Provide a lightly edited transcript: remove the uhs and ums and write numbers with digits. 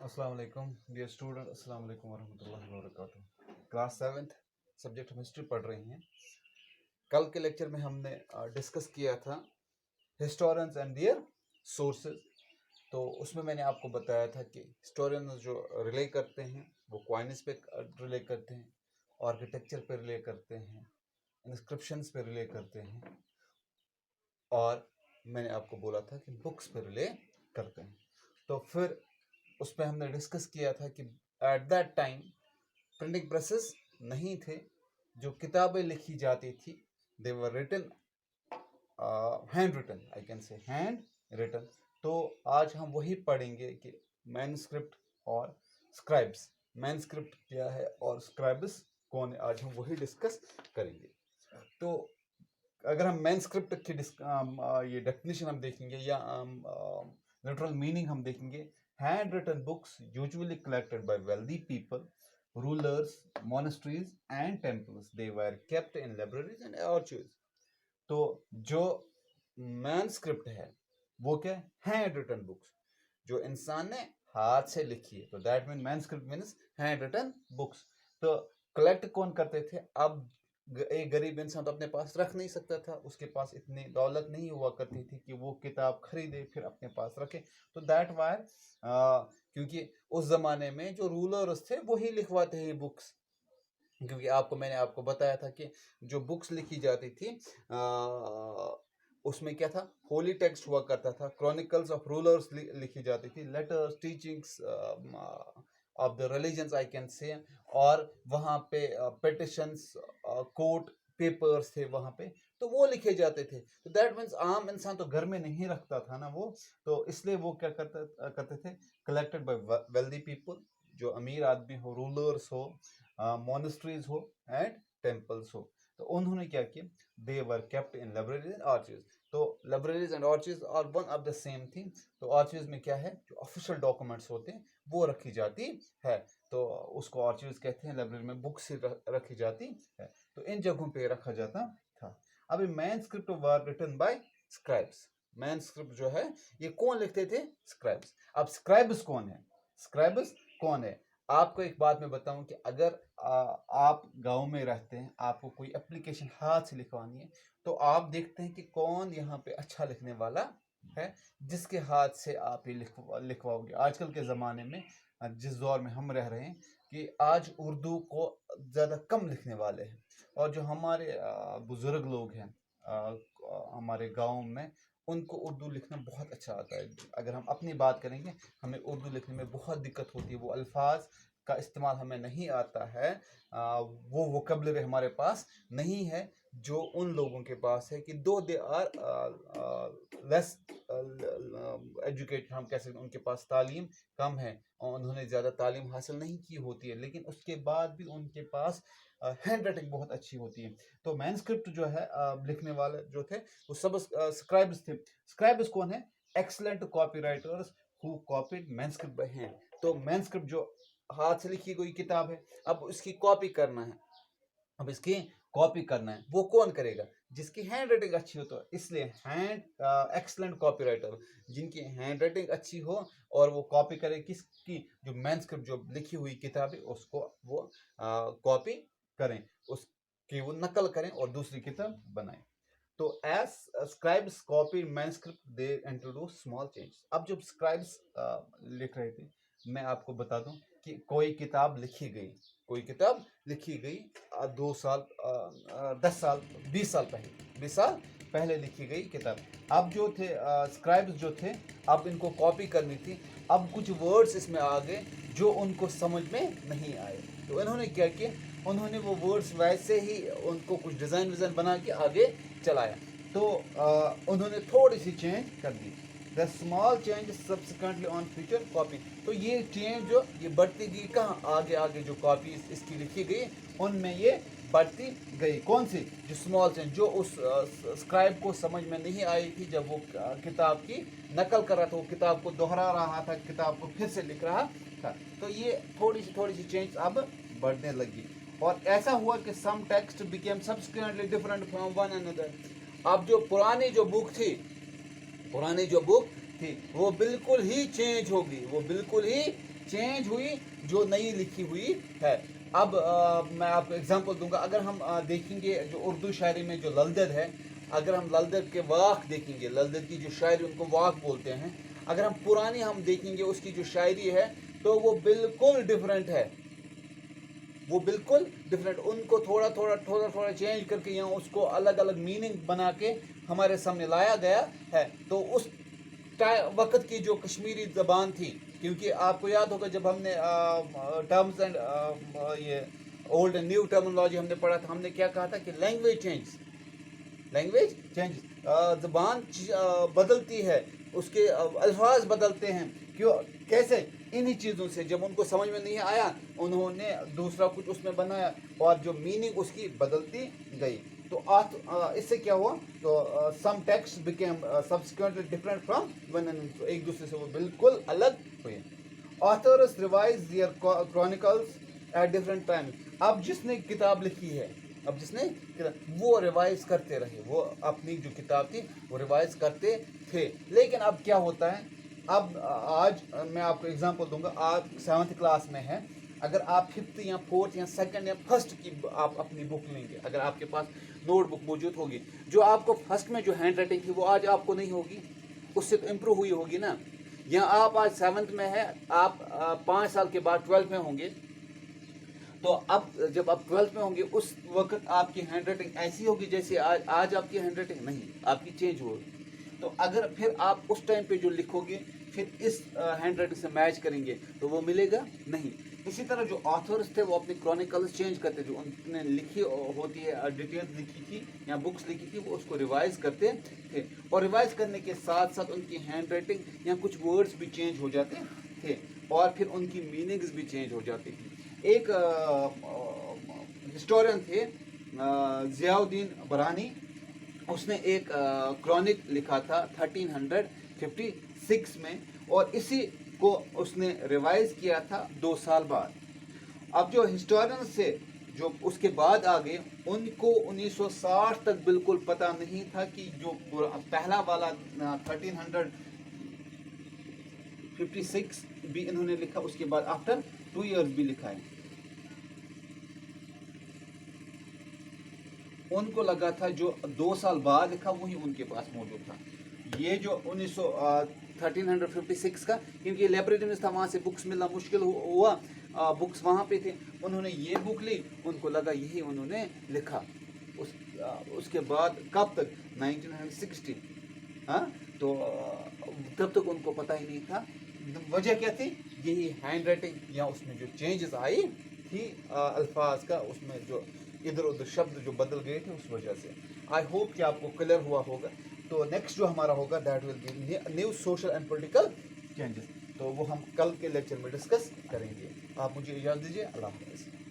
अस्सलाम वालेकुम dear student, अस्सलाम वालेकुम वरहमतुल्लाहि वबरकातुहू। क्लास 7th सब्जेक्ट हम हिस्ट्री पढ़ रहे हैं। कल के लेक्चर में हमने डिस्कस किया था हिस्टोरियंस एंड देयर सोर्सेज। तो उसमें मैंने आपको बताया था कि हिस्टोरियंस जो रिले करते हैं वो क्वाइनिस पे रिले करते हैं, आर्किटेक्चर पे रिले करते हैं, इंस्क्रिप्शंस पे रिले करते हैं, और मैंने आपको बोला था कि बुक्स पे रिले करते हैं। तो फिर उस पर हमने डिस्कस किया था कि at that time printing presses नहीं थे, जो किताबें लिखी जाती थी they were written hand written, I can say hand written. तो आज हम वही पढ़ेंगे कि मैनस्क्रिप्ट और स्क्राइब्स, मैनस्क्रिप्ट क्या है और स्क्राइब्स कौन है, आज हम वही डिस्कस करेंगे। तो अगर हम मैनस्क्रिप्ट की ये डेफिनेशन हम देखेंगे या लिटरल मीनिंग हम देखेंगे, handwritten books usually collected by wealthy people, rulers, monasteries and temples. They were kept in libraries and archives. तो जो मैनस्क्रिप्ट है वो क्या है? हैंड रिटन बुक्स, जो इंसान ने हाथ से लिखी है। तो that mean manuscript means handwritten books. तो कलेक्ट कौन करते थे? अब एक गरीब इंसान तो अपने पास रख नहीं सकता था, उसके पास इतनी दौलत नहीं हुआ करती थी कि वो किताब खरीदे फिर अपने पास रखे। तो दैट वाई क्योंकि उस जमाने में जो रूलर्स थे वही लिखवाते हैं बुक्स, क्योंकि मैंने आपको बताया था कि जो बुक्स लिखी जाती थी उसमें क्या था? होली टेक्स्ट हुआ करता था, क्रॉनिकल्स ऑफ रूलर्स लिखी जाती थी, letters, teachings of the religions I can से, और वहाँ पे पिटिशंस, कोर्ट पेपर्स थे वहाँ पे, तो वो लिखे जाते थे। तो दैट मीन्स आम इंसान तो घर में नहीं रखता था ना वो, तो इसलिए वो क्या करते थे? कलेक्टेड बाय वेल्दी पीपल, जो अमीर आदमी हो, रूलर्स हो, मोनेस्ट्रीज हो एंड टेम्पल्स हो। तो उन्होंने क्या किया? They were kept in libraries and archives. तो libraries and archives are one of the same thing. तो आर्चीव्स में क्या है? जो ऑफिशियल डॉक्यूमेंट्स होते हैं वो रखी जाती है, तो उसको आर्चीव्स कहते हैं। लाइब्रेरी में बुक्स रखी जाती है, तो इन जगहों पे रखा जाता था। अभी manuscript were written by scribes. Manuscript जो है ये कौन लिखते थे? स्क्राइब्स। अब स्क्राइब्स कौन है? स्क्राइब्स कौन है? आपको एक बात मैं बताऊं कि अगर आप गांव में रहते हैं, आपको कोई एप्लीकेशन हाथ से लिखवानी है, तो आप देखते हैं कि कौन यहाँ पे अच्छा लिखने वाला है, जिसके हाथ से आप ये लिखवाओगे। आजकल के ज़माने में जिस दौर में हम रह रहे हैं कि आज उर्दू को ज़्यादा कम लिखने वाले हैं, और जो हमारे बुज़ुर्ग लोग हैं हमारे गांव में, उनको उर्दू लिखना बहुत अच्छा आता है। अगर हम अपनी बात करेंगे, हमें उर्दू लिखने में बहुत दिक्कत होती है, वो अल्फाज का इस्तेमाल हमें नहीं आता है, वो वोकैबुलरी हमारे पास नहीं है जो उन लोगों के पास है, कि दो दे आर लेस एजुकेटेड, हम कह सकते हैं उनके पास तालीम कम है और उन्होंने ज़्यादा तालीम हासिल नहीं की होती है, लेकिन उसके बाद भी उनके पास हैंड राइटिंग बहुत अच्छी होती है। तो मैनस्क्रिप्ट जो है लिखने वाले जो थे वो सब स्क्राइब्स थे। स्क्राइब्स कौन है? Excellent copywriters who copied manuscript by hand. तो मैनस्क्रिप्ट जो हाथ से लिखी गई किताब है, अब इसकी कॉपी करना है, अब इसकी कॉपी करना है, वो कौन करेगा? जिसकी हैंड राइटिंग अच्छी हो। तो इसलिए हैंड एक्सलेंट कॉपीराइटर, जिनकी हैंड राइटिंग अच्छी हो और वो कॉपी करे किसकी? जो मैनस्क्रिप्ट जो लिखी हुई किताब है उसको वो कॉपी करें, उसकी वो नकल करें और दूसरी किताब बनाएं। तो as scribes copy manuscript they introduce small change. अब जब स्क्राइब्स लिख रहे थे, मैं आपको बता दूं कि कोई किताब लिखी गई, कोई किताब लिखी गई 2 साल 10 साल 20 साल पहले, 20 साल पहले लिखी गई किताब। अब जो थे स्क्राइब्स जो थे, अब इनको कॉपी करनी थी। अब कुछ वर्ड्स इसमें आ गए जो उनको समझ में नहीं आए, तो इन्होंने क्या किया? उन्होंने वो वर्ड्स वैसे ही उनको कुछ डिज़ाइन बना के आगे चलाया। तो उन्होंने थोड़ी सी चेंज कर दी। The small change subsequently on future copy. तो ये चेंज जो ये बढ़ती गई, कहाँ? आगे आगे जो कॉपी इसकी लिखी गई उनमें ये बढ़ती गई। कौन सी? जो स्मॉल चेंज जो उस स्क्राइब को समझ में नहीं आई थी जब वो किताब की नकल कर रहा था, वो किताब को दोहरा रहा था, किताब को फिर से लिख रहा था। तो ये थोड़ी सी चेंज अब बढ़ने लगी, और ऐसा हुआ कि some text became subsequently different from one another. अब जो पुरानी जो बुक थी वो बिल्कुल ही चेंज होगी, वो बिल्कुल ही चेंज हुई जो नई लिखी हुई है। अब मैं आपको एग्जांपल दूंगा। अगर हम देखेंगे जो उर्दू शायरी में जो ललदद है, अगर हम ललदद के वाक़ देखेंगे, ललदद की जो शायरी उनको वाक़ बोलते हैं, अगर हम पुरानी हम देखेंगे उसकी जो शायरी है तो वो बिल्कुल डिफरेंट है, वो बिल्कुल डिफरेंट। उनको थोड़ा थोड़ा चेंज करके यहाँ उसको अलग अलग मीनिंग बना के हमारे सामने लाया गया है। तो उस वक़्त की जो कश्मीरी ज़बान थी, क्योंकि आपको याद होगा जब हमने टर्म्स एंड ये ओल्ड एंड न्यू टर्मिनोलॉजी हमने पढ़ा था, हमने क्या कहा था कि लैंग्वेज चेंज, ज़बान बदलती है, उसके अल्फाज बदलते हैं। क्यों, कैसे? इन्हीं चीज़ों से। जब उनको समझ में नहीं आया उन्होंने दूसरा कुछ उसमें बनाया और जो मीनिंग उसकी बदलती गई। तो इससे क्या हुआ, तो some text became subsequently different from one and, एक दूसरे से वो बिल्कुल अलग हुए। Authors revise their chronicles at different time. अब जिसने किताब लिखी है, वो रिवाइज करते रहे, वो अपनी जो किताब थी वो रिवाइज करते थे। लेकिन अब क्या होता है, अब आज मैं आपको एग्जांपल दूंगा। आप 7th क्लास में हैं, अगर आप 5th या 4th या 2nd या 1st की आप अपनी बुक लेंगे, अगर आपके पास नोट बुक मौजूद होगी, जो आपको फर्स्ट में जो हैंड राइटिंग थी वो आज आपको नहीं होगी, उससे तो इम्प्रूव हुई होगी ना। या आप आज 7th में है, आप 5 साल के बाद 12th में होंगे, तो अब जब आप 12th में होंगे उस वक्त आपकी हैंड राइटिंग ऐसी होगी जैसे आज आपकी हैंड राइटिंग नहीं, आपकी चेंज होगी। तो अगर फिर आप उस टाइम पे जो लिखोगे फिर इस हैंड राइटिंग से मैच करेंगे तो वो मिलेगा नहीं। इसी तरह जो ऑथर्स थे वो अपने क्रॉनिकल्स चेंज करते, जो उन्होंने लिखी होती है, डिटेल्स लिखी थी या बुक्स लिखी थी, वो उसको रिवाइज करते थे। और रिवाइज करने के साथ साथ उनकी हैंड राइटिंग या कुछ वर्ड्स भी चेंज हो जाते थे और फिर उनकी मीनिंग्स भी चेंज हो जाती थी। एक हिस्टोरियन थे ज़ियाउद्दीन बरानी, उसने एक क्रॉनिक लिखा था 1356 में, और इसी को उसने रिवाइज किया था 2 साल बाद। अब जो हिस्टोरियन से जो उसके बाद आ गए, उनको 1960 तक बिल्कुल पता नहीं था कि जो पहला वाला 1356 भी इन्होंने लिखा, उसके बाद आफ्टर 2 इयर्स भी लिखा है। उनको लगा था जो 2 साल बाद लिखा वही उनके पास मौजूद था। ये जो 1356 का, क्योंकि लाइब्रेरी में था, वहाँ से बुक्स मिलना मुश्किल हुआ, बुक्स वहाँ पे थे, उन्होंने ये बुक ली, उनको लगा यही उन्होंने लिखा। उसके बाद कब तक, 1960, हाँ, तो तब तक उनको पता ही नहीं था। वजह क्या थी, यही हैंड राइटिंग या उसमें जो चेंजेस आई थी अल्फाज का, उसमें जो इधर उधर शब्द जो बदल गए थे उस वजह से। आई होप कि आपको क्लियर हुआ होगा। तो नेक्स्ट जो हमारा होगा that will be new social and political changes, तो वो हम कल के लेक्चर में डिस्कस करेंगे। आप मुझे इजाज़त दीजिए, अल्लाह हाफ़िज़।